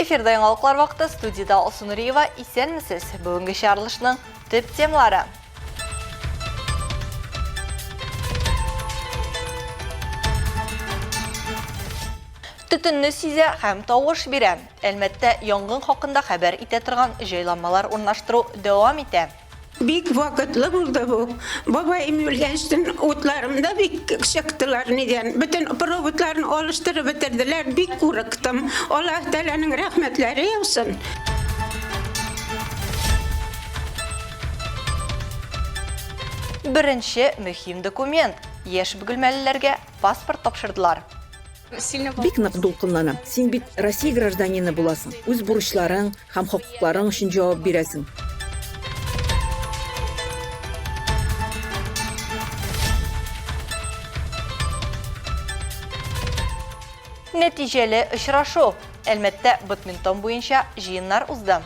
Эфирда яңалыклар вакыты, студияда Алсу Нуриева, исәнмесез. Бүгенге чыгарылышның төп темалары. Төтенне сизә һәм тавыш бирә. Әлбәттә, янгын хакында хәбәр итә торган җайланмалар урнаштыру дәвам итә. Бик вакытлы булды бу. Бабаем үлгәнчтен утларымда бик чыктылар нидән. Бөтен проводларын алыштырып бетерделәр. Бик курыктым. Аллаһ Тәгаләнең рәхмәтләре яусын. Беренче мөһим документ. Яшь бөгелмәлеләргә паспорт тапшырдылар. Бик нык дулкынланам. Син бит Россия гражданины буласың. Үз бурычларың һәм хокукларың өчен җавап бирәсең. Нәтиҗәле очрашу. Әлбәттә, бадминтон буенча җыеннар узды.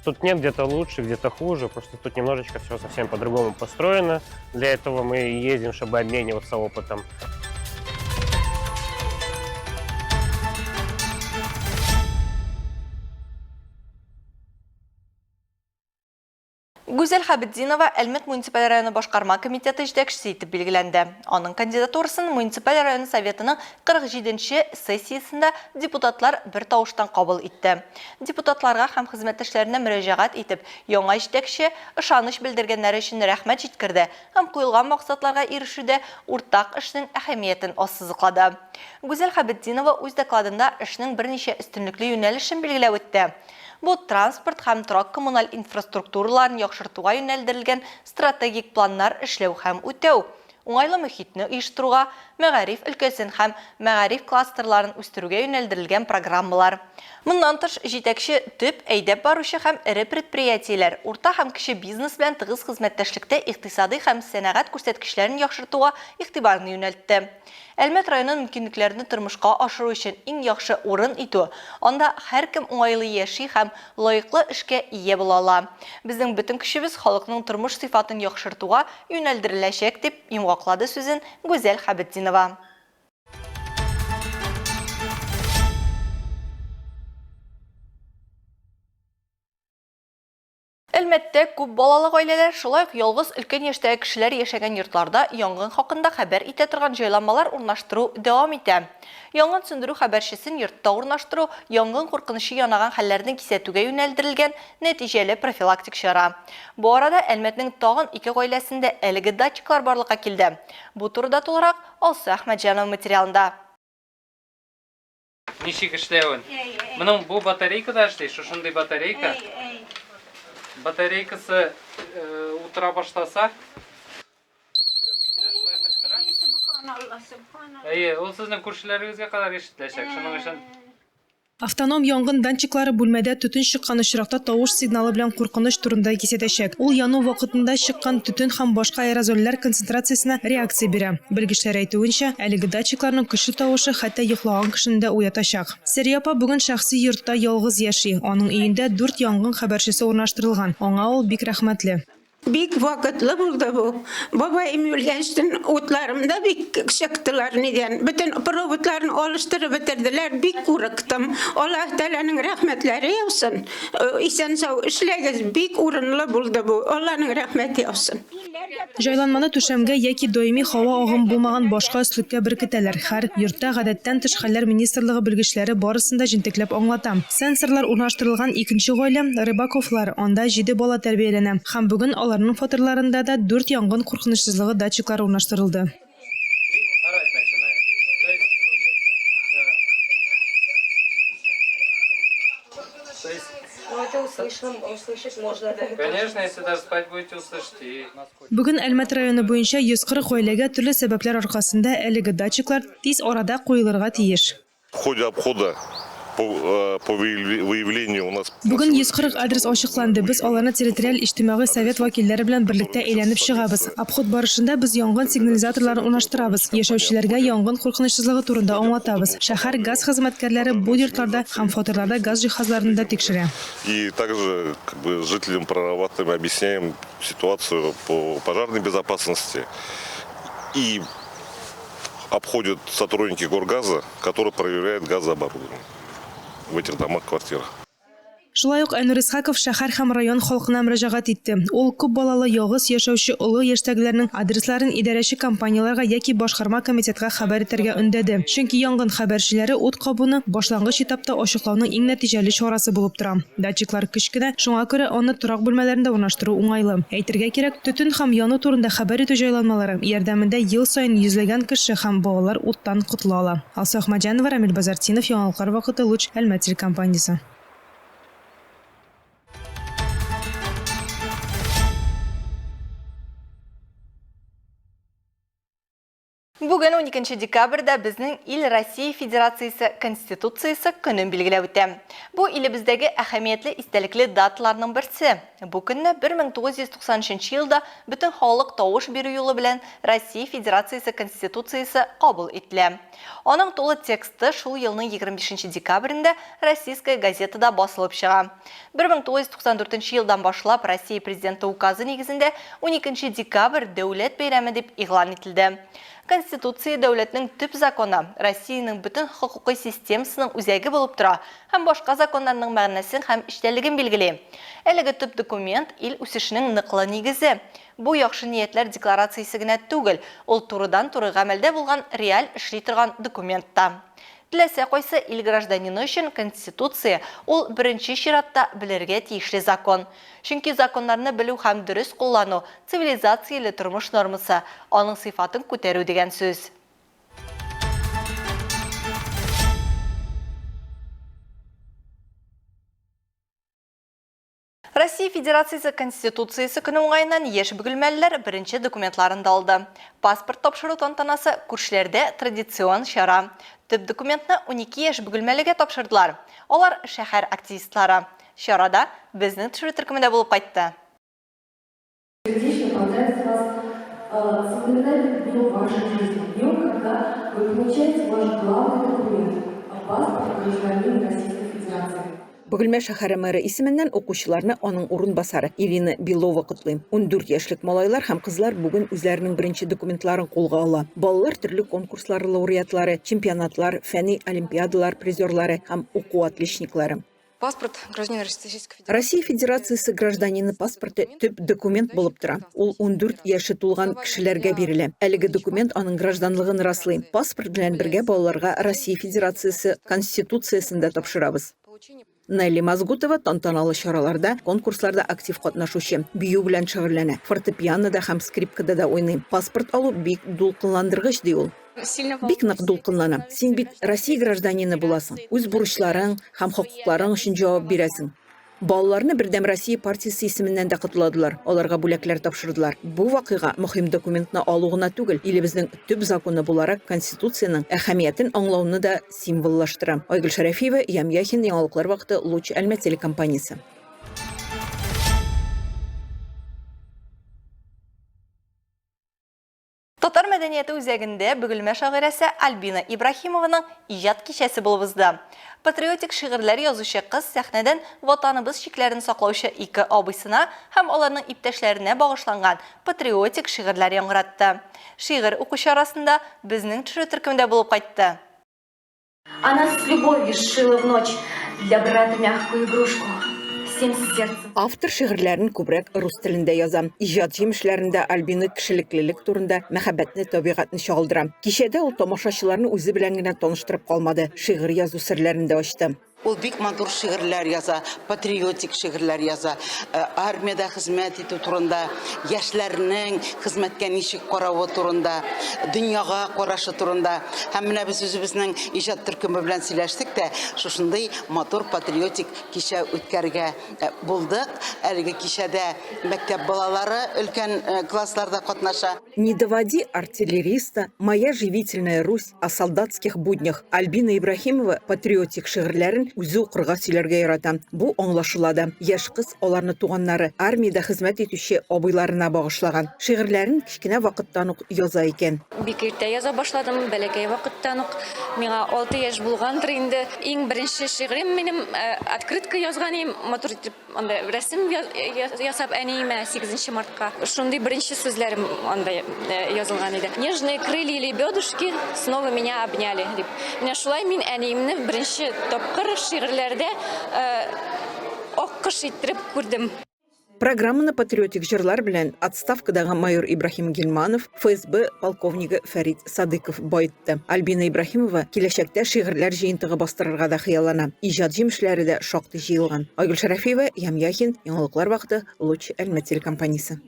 Тут нет где-то лучше, где-то хуже, просто тут немножечко все совсем по-другому построено. Для этого мы ездим, чтобы обмениваться опытом. Гүзәл Хабиддинова Әлмәт муниципаль районы башкарма комитеты җитәкчесе итеп белгеләнде. Аның кандидатурасын муниципаль район советының 47-нче сессиясендә депутатлар бер тавыштан кабул итте. Депутатларга һәм хезмәттәшләренә мөрәҗәгать итеп, яңа җитәкче ышаныч белдергәннәре өчен рәхмәт җиткерде һәм куелган максатларга ирешүдә уртак эшнең әһәмиятен ассызыклады. Гүзәл Хабиддинова үз докладында эшнең берничә өстенлекле юнәлешен белгеләп үтте. Бу транспорт һәм торак коммуналь инфраструктураларын яхшыртуга юнәлдерелгән стратегик планнар эшләү һәм үтәү, уңайлы мөхитне оештыруга, мәгариф өлкәсен һәм мәгариф кластерларын үстерүгә юнәлдерелгән программалар. Моннан тыш, җитәкче төп әйдәп баручы һәм эре предприятиеләр, урта һәм кече бизнес белән тыгыз хезмәттәшлектә икътисади һәм сәнәгать күрсәткечләрен яхшыртуга игътибарны юнәлтте. Әлмәт районының мөмкинлекләрне тормышка ашыру өчен иң яхшы урын итү. Анда һәркем уңайлы яши һәм лаеклы эшкә ия була ала. Безнең бөтен көчебез халыкның тормыш сыйфатын яхшыртуга юнәлдереләчәк дип йомгаклады сүзен Гүзәл Хабиддинова. Әлбәттә, күп балалы гаиләләр, шулай ук ялгыз өлкән яшьтәге кешеләр яшәгән йортларда янгын хакында хәбәр итә торган җайланмалар урнаштыру дәвам итә. Янгын сөндерү хәбәрчесен йортта урнаштыру янгын куркынышы янаган хәлләрне кисәтүгә юнәлдерелгән нәтиҗәле профилактик чара. Бу арада Әлмәтнең тагын 2 гаиләсендә әлеге датчиклар барлыкка килде. Бу турыда тулырак Алсу Әхмәтҗанова материалында. Ничек эшләвен? Моның бу батарейкада эшли, шушындый батарейка. Батарейкасы утыра башласа, ул сезнең күршеләрегезгә кадәр ишетеләчәк. Шуның өчен Автоном янгын датчиклары бүлмәдә төтен чыккан очракта тавыш сигналы белән куркыныч турында кисәтәчәк. Ул яну вакытында чыккан төтен һәм башка аэрозольләр концентрациясенә реакция бирә. Белгечләр әйтүенчә, әлеге датчикларның көчле тавышы хәтта йоклаган кешене дә уятачак. Сәрия апа бүген шәхси йортта ялгыз яши. Аның өендә 4 янгын хәбәрчесе урнаштырылган. Аңа ул бик рәхмәтле. Бик вакытлы булды бу. Бабаем үлгәнчтен утларымда бик чыктылар нидән. Бөтен проводларын алыштырып бетерделәр. Бик курыктым. Аллаһ Тәгаләнең рәхмәтләре яусын. Исән-сау эшләгез, бик урынлы булды бу. Аллаһның рәхмәте яусын. Җайланманы түшәмгә яки даими һава агым булмаган башка өслеккә беркетәләр. Һәр йортта гадәттән тыш хәлләр министрлыгы белгечләре барысында җентекләп аңлата. Сенсорлар урнаштырылган икенче гаилә Рыбаковлар, анда 7 бала тәрбияләнә. Һәм бүген аларның фатирларында да 4 янгын куркынычсызлыгы датчиклары урнаштырылды. Конечно, если даже спать будете, услышите. Бүген Әлмәт районы буенча 140 гаиләгә төрле сәбәпләр аркасында әлеге датчиклар тиз арада куелырга тиеш. В ходе обхода по выявлению у нас... Бүген 140 адрес ачыкланды. Без аларны территориаль иҗтимагый совет вәкилләре белән берлектә әйләнеп чыгабыз. Обход барышында без янгын сигнализаторларын урнаштырабыз. Яшәүчеләргә янгын куркынычсызлыгы турында аңлатабыз. Шәһәр газ хезмәткәрләре бу йортларда һәм фатирларда газ җиһазларын да тикшерә. И также жителям прорабатываем, объясняем ситуацию по пожарной безопасности. И обходят сотрудники Горгаза, которые проверяют газооборудование. в этих домах, квартирах. Шулай ук Айнур Исхаков шәһәр һәм район халкына мөрәҗәгать итте. Ул күп балалы ялгыз яшәүче олы яшьтәгеләрнең адресларын идарәче компанияларга яки башкарма комитетка хәбәр итәргә өндәде. Чөнки янгын хәбәрчеләре ут кабуны башлангыч этапта ачыклауның иң нәтиҗәле чарасы булып тора. Датчиклар кечкенә, шуңа күрә аны торак бүлмәләрендә урнаштыру уңайлы. Әйтергә кирәк, төтен һәм яну турында хәбәр итү җайланмалары ярдәмендә ел саен йөзләгән кеше һәм балалар уттан котыла ала. Алса Ахмаджанова, Рамил Базартинов, Яңалыклар вакыты, Луч, Әлмәт компаниясе. Бүген 12 декабрьдә безнең ил Россия Федерациясе Конституциясе көнен билгеләп үтә. Бу илебездәге әһәмиятле истәлекле даталарның берсе. Бу көнне 1993 елда бөтен халык тавыш бирү юлы белән Россия Федерациясе Конституциясе кабул ителә. Аның тулы тексты шул елның 25 декабрендә Российская газетада басылып чыга. 1994 елдан башлап Россия президенты указы нигезендә 12 декабрь дәүләт бәйрәме дип игълан ителде. Конституция дәүләтнең төп законы, Россиянең бөтен хокукый системасының үзәге булып тора һәм башка законнарның мәгънәсен һәм эчтәлеген билгели. Әлеге төп документ ил үсешенең ныклы нигезе. Бу яхшы ниятләр декларациясе генә түгел, ул турыдан-туры гамәлдә булган реаль эшли торган документта. Теләсә кайсы ил гражданины өчен Конституция ул беренче чиратта белергә тиешле закон. Чөнки законнарны белү һәм дөрес куллану цивилизацияле тормыш нормасы, аның сыйфатын күтәрү дигән сүз. Россия Федерациясе Конституциясе көне уңайыннан яшь бөгелмәлеләр беренче документларын да алды. Паспорт тапшыру тантанасы күршеләрдә традицион чара. Төп документны 12 яшь бөгелмәлегә тапшырдылар. Алар шәһәр активистлары. Чарада безнең төшерү төркемендә булып кайтты. Сердечно поздравить вас с знаменательным днем вашей жизни, днем, когда вы получаете ваш главный документ – паспорт гражданина Российской Федерации. Бөгелмә шәһәре мэры исеменнән укучыларны аның урынбасары Ирина Белова котлый. 14 яшьлек малайлар һәм кызлар бүген үзләренең беренче документларын кулга ала. Балалар төрле конкурслар лауреатлары, чемпионатлар, фәнни олимпиадалар призерлары һәм уку отличниклары. Паспорт гражданина Российской Федерации. Россия Федерациясе гражданины паспорты төп документ булып тора. Ул 14 яше тулган кешеләргә бирелә. Әлеге документ аның гражданлыгын раслый. Паспорт белән бергә балаларга Россия Федерациясе Конституциясен дә тапшырабыз. Нелли Мазгутова тантаналы чараларда, конкурсларда актив катнашучы, бию белән шөгыльләнә, фортепианода һәм скрипкада да уйный. Паспорт алу бик дулкынландыргыч ди ул. Бик нык дулкынлана. Син бит Россия гражданины буласың. Үз бурычларың һәм хокукларың өчен җавап бирәсең. Балаларны бердәм Россия партиясе исеменнән дә кытладылар. Аларга бүләкләр тапшырдылар. Бу вакыйга мөһим документны алу гына түгел, илебезнең төп законы буларак Конституциянең әһәмиятен аңлауны да символлаштыра. Айгөл Шәрәфиева, Ямяхин, Яңалыклар вакыты, Луч, Әлмәт компаниясе. Татар мәдәнияте үзәгендә бөгелмә шагыйрәсе Альбина Ибрахимованың иҗат кичәсе булып узды. Патриотик шигырьләр язучы кыз сәхнәдән ватаныбыз чикләрен саклаучы ике абыйсына һәм аларның иптәшләренә багышланган патриотик шигырьләр яңгыратты. Шигырь укучы арасында безнең төшерү төркемендә булып кайтты. Она с любовью сшила в ночь для брата мягкую игрушку. Автор шигырьләрен күбрәк рус телендә яза. Иҗат җимешләрендә Альбина кешелеклелек турында, мәхәббәтне, табигатьне чагылдыра. Кичәдә ул тамашачыларны үзе белән генә таныштырып калмады, шигырь язу серләрен дә ачты. Ул бик матур шигырьләр яза, патриотик шигырьләр яза. Армиядә хезмәт итү турында, яшьләрнең хезмәткә ничек каравы турында, дөньяга карашы турында. Һәм менә без үзебезнең иҗат төркеме белән сөйләштек тә, шушындый матур патриотик кичә үткәргә булдык. Әлеге кичәдә мәктәп балалары өлкән классларда катнаша. Не доводи артиллериста, моя живительная Русь о солдатских буднях. Альбина Ибрахимова патриотик шигырьләрен үзе укырга сөйләргә ярата. Бу аңлашыла. Яшь кыз аларны туганнары, армиядә хезмәт итүче абыйларына багышлаган. Шигырьләрен кичкенә вакыттан ук яза икән. Бик иртә яза башладым, бәләкәй вакыттан ук. Миңа 6 яшь булгандыр инде. Иң беренче шигырем минем открытка язган идем, матур итеп, анда рәсем ясап әниемә 8 мартка. Шундый беренче сүзләрем анда язылган иде. Нежные крылья лебедушки снова меня обняли. Менә шулай мин әниемне беренче тапкыр шигырьләрдә аккыш иттереп күрдем. Программаны патриотик җырлар белән отставкадагы майор Ибрахим Гилманов, ФСБ полковнигы Фәрит Садыков байтты. Альбина Ибрахимова киләчәктә шигырьләр җыентыгы бастырырга да хыяллана. Иҗат җимешләре дә шактый җыелган. Айгөл Шәрәфиева, Ямяхин, Яңалыклар вакыты, Луч Әлмәт телекомпаниясе.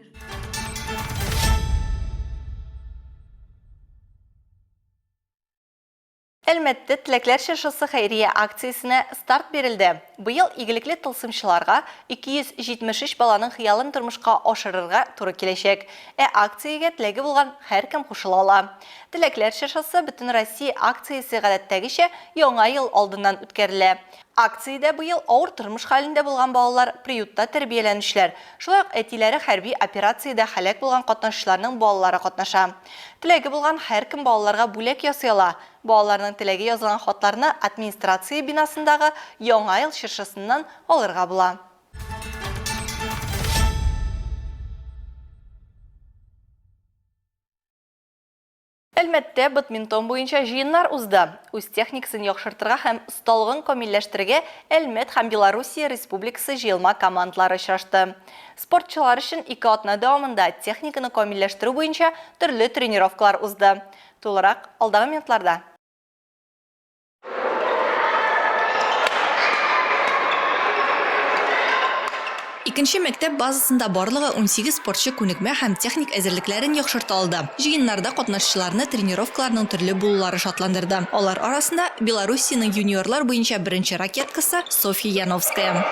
Әлмәттә Теләкләр чыршысы хәйрия акциясенә старт бирелде. Быел игелекле тылсымчыларга 273 баланың хыялын тормышка ашырырга туры киләчәк. Акциягә теләге булган һәркем кушыла ала. Теләкләр чыршысы бөтен Россия акциясе гадәттәгечә яңа ел алдыннан үткәрелә. Акциядә быел авыр тормыш хәлендә булган балалар приютта тәрбияләнүчеләр, шулай ук әтиләре хәрби операциядә һәлак булган катнашучыларның балалары катнаша. Теләге булган һәркем балаларга бүләк ясый ала. Балаларның теләге язылган хатларны администрация бинасындагы яңа ел чыршысыннан алырга була. Әлмәттә бадминтон буенча җыеннар узды. Үз техникасын яхшыртырга һәм осталыгын камилләштерергә Әлмәт һәм Белоруссия Республикасы җыелма командалары очрашты. Спортчылар өчен 2 атна дәвамында техниканы камилләштерү буенча төрле тренировкалар узды. Тулырак алдагы минутларда. Икенче мәктәп базасында барлыгы 18 спортчы күнекмә һәм техник әзерлекләрен яхшырта алды. Җыеннарда катнашучыларны тренировкаларның төрле булулары шатландырды. Алар арасында Белоруссиянең юниорлар буенча беренче ракеткасы София Яновская.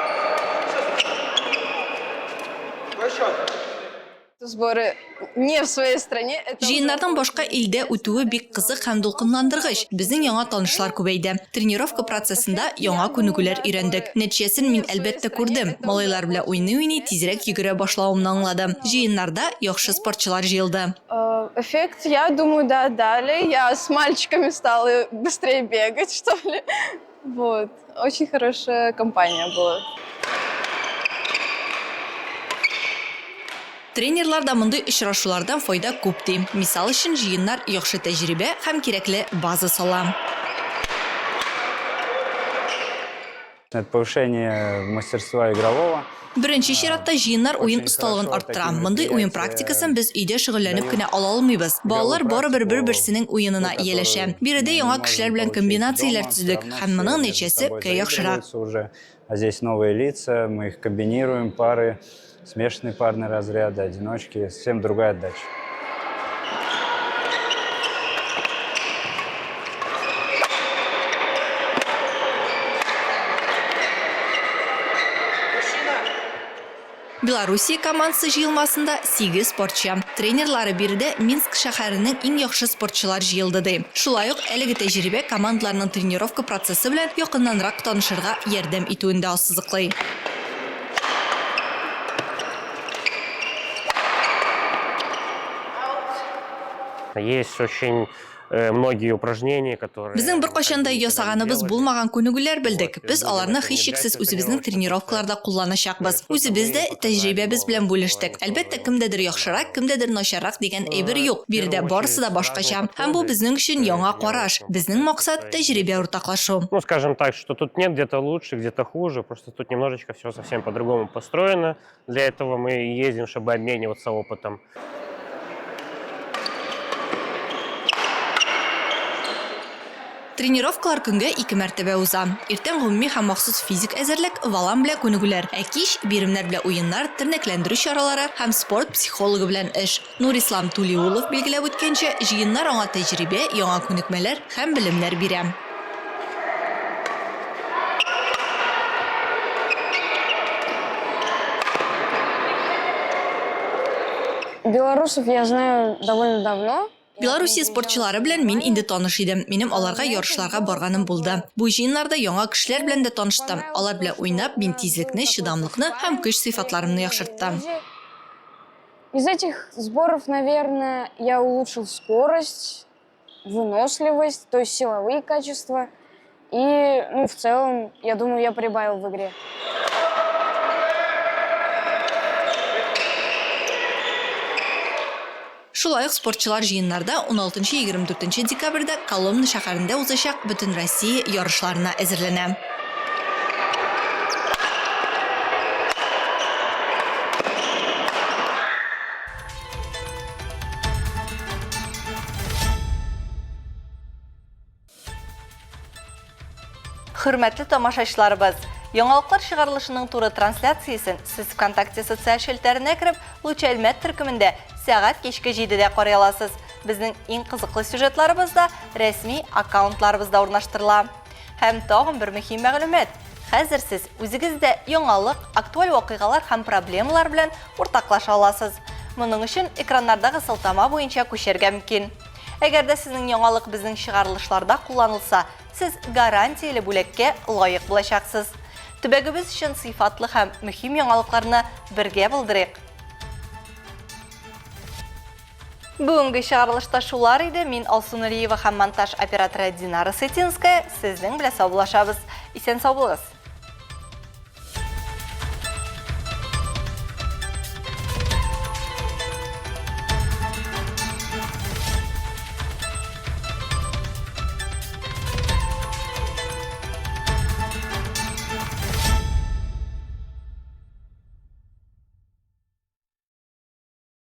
Сборы не в своей стране. Җыеннарның башка илдә үтүе бик кызык һәм дулкынландыргыч. Безнең яңа танышлар күбәйде. Тренировка процессында яңа күнегүләр өйрәндек. Нәтиҗәсен мин әлбәттә күрдем. Малайлар белән уйный тизрәк йөгерә башлавымны аңладым. Җыеннарда яхшы спортчылар җыелды. Эффект, я думаю, да, дали. Я с мальчиками стала быстрее бегать, что ли. Вот. Очень хорошая компания была. Тренерлар да мондай очрашулардан файда күп ди. Мисал өчен җыеннар яхшы тәҗрибә һәм кирәкле база сала. Повышение мастерства игрового. Беренче чиратта җыеннар уен осталыгын арттыра. Мондай уен практикасын без өйдә шөгыльләнеп кенә ала алмыйбыз. Балалар барыбер бер-берсенең уенына ияләшә. Биредә яңа кешеләр белән комбинацияләр төздек һәм моның нәтиҗәсе көй яхшырак. А здесь новые лица, мы их комбинируем, пары, смешанные парные разряды, одиночки, совсем другая отдача. Белоруссия командасы җыелмасында 8 спортчы. Тренерлары биредә Минск шәһәренең иң яхшы спортчылар җыелды ди. Шулай ук әлеге тәҗрибә командаларның тренировка процессы белән якыннанрак танышырга ярдәм итүендә ассызыклый. Есть очень многие упражнения, которые... Безнең беркайчан да ясаганыбыз булмаган күнегүләр белдек. Без аларны һичшиксез үзебезнең тренировкаларда кулланачакбыз. Үзебез дә тәҗрибәбез белән бүлештек. Әлбәттә, кемдәдер яхшырак, кемдәдер начаррак дигән әйбер юк. Биредә барысы да башкача. Һәм бу безнең өчен яңа караш. Безнең максат тәҗрибә уртаклашу. Ну, скажем так, что тут нет где-то лучше, где-то хуже. Просто тут немножечко все совсем по-другому построено. Для этого мы ездим, чтобы обмениваться опытом. Тренировкалар көнгә 2 мәртәбә уза. Иртән гомуми һәм махсус физик әзерлек, валан белән күнегүләр, ә кич биремнәр белән уеннар, тернәкләндерү чаралары һәм спорт психологы белән эш. Нурислам Тулиулов билгеләп үткәнчә, җыеннар аңа тәҗрибә, яңа күнекмәләр һәм белемнәр бирә. Белорусов я знаю довольно давно. Белоруссия спортчылары белән мин инде таныш идем. Минем аларга ярышларга барганым булды. Бу җыеннарда яңа кешеләр белән дә таныштым. Алар белән уйнап, мин тизлекне, чыдамлыкны һәм көч сыйфатларымны яхшырттым. Из этих сборов, наверное, я улучшил скорость, выносливость, то есть силовые качества. И, в целом, я думаю, я прибавил в игре. Шулай ук спортчылар җыеннарда 16-24 декабрьдә Коломна шәһәрендә узачак бөтен Россия ярышларына әзерләнә. Hürmetli тамашачыларыбыз, яңалыклар чыгарылышының туры трансляциясын сез ВКонтакте социаль шелтеріне кіріп, Луча Әлмәт төркемендә сәгать кечке 7-дә карый аласыз. Безнең иң кызыклы сюжетларыбыз да рәсми аккаунтларыбызда урнаштырыла. Һәм тагын бер мөһим мәгълүмат. Хәзер сез үзегездә яңалык, актуаль вакыйгалар һәм проблемалар белән уртаклаша аласыз. Моның өчен экраннардагы сылтама буенча күчәргә мөмкин. Әгәр дә сезнең яңалык безнең чыгарылышларда кулланылса, сез гарантияле бүлеккә лаек булачаксыз. Төбәгебез өчен сыйфатлы һәм мөһим яңалыкларны бергә булдырыйк. Бүгенге чыгарылышта шулар иде. Мин Алсу Нуриева һәм монтаж операторы Динара Сетинская сезнең белән саубуллашабыз. Исән сау булыгыз.